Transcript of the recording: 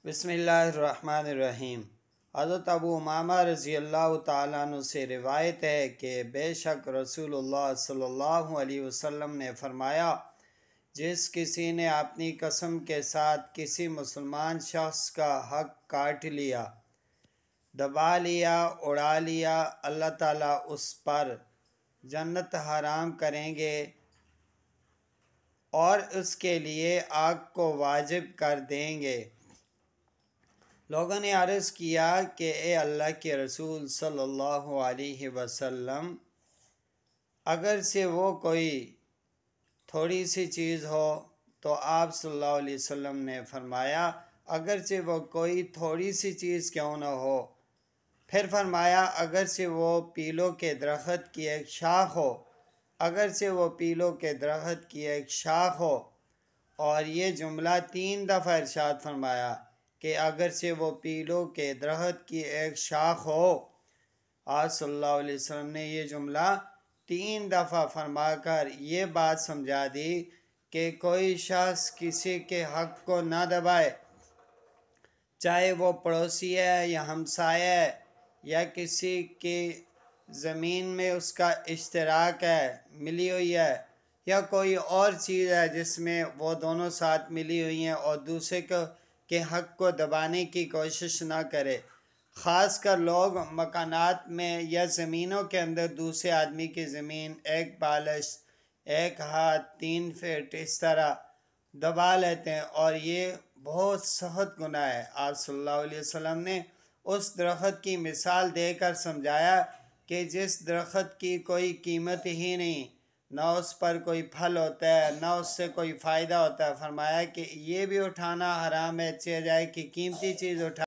بسم اللہ الرحمن الرحیم۔ حضرت ابو امامہ رضی اللہ تعالیٰ عنہ سے روایت ہے کہ بے شک رسول اللہ صلی اللہ علیہ وسلم نے فرمایا، جس کسی نے اپنی قسم کے ساتھ کسی مسلمان شخص کا حق کاٹ لیا، دبا لیا، اڑا لیا، اللہ تعالیٰ اس پر جنت حرام کریں گے اور اس کے لیے آگ کو واجب کر دیں گے۔ لوگوں نے عرض کیا کہ اے اللہ کے رسول صلی اللہ علیہ وسلم، اگرچہ وہ کوئی تھوڑی سی چیز ہو تو آپ صلی اللہ علیہ وسلم نے فرمایا اگرچہ وہ کوئی تھوڑی سی چیز کیوں نہ ہو، پھر فرمایا اگرچہ وہ پیلوں کے درخت کی ایک شاخ ہو، اگرچہ وہ پیلوں کے درخت کی ایک شاخ ہو، اور یہ جملہ 3 دفعہ ارشاد فرمایا کہ اگرچہ وہ پیلوں کے درخت کی ایک شاخ ہو۔ آج صلی اللہ علیہ وسلم نے یہ جملہ 3 دفعہ فرما کر یہ بات سمجھا دی کہ کوئی شخص کسی کے حق کو نہ دبائے، چاہے وہ پڑوسی ہے یا ہمسایہ ہے یا کسی کی زمین میں اس کا اشتراک ہے، ملی ہوئی ہے، یا کوئی اور چیز ہے جس میں وہ دونوں ساتھ ملی ہوئی ہیں، اور دوسرے کے حق کو دبانے کی کوشش نہ کرے۔ خاص کر لوگ مکانات میں یا زمینوں کے اندر دوسرے آدمی کی زمین 1 بالش، 1 ہاتھ، 3 فٹ اس طرح دبا لیتے ہیں، اور یہ بہت سخت گناہ ہے۔ آپ صلی اللہ علیہ وسلم نے اس درخت کی مثال دے کر سمجھایا کہ جس درخت کی کوئی قیمت ہی نہیں، نہ اس پر کوئی پھل ہوتا ہے، نہ اس سے کوئی فائدہ ہوتا ہے، فرمایا کہ یہ بھی اٹھانا حرام ہے، چہ جائے کہ قیمتی چیز اٹھا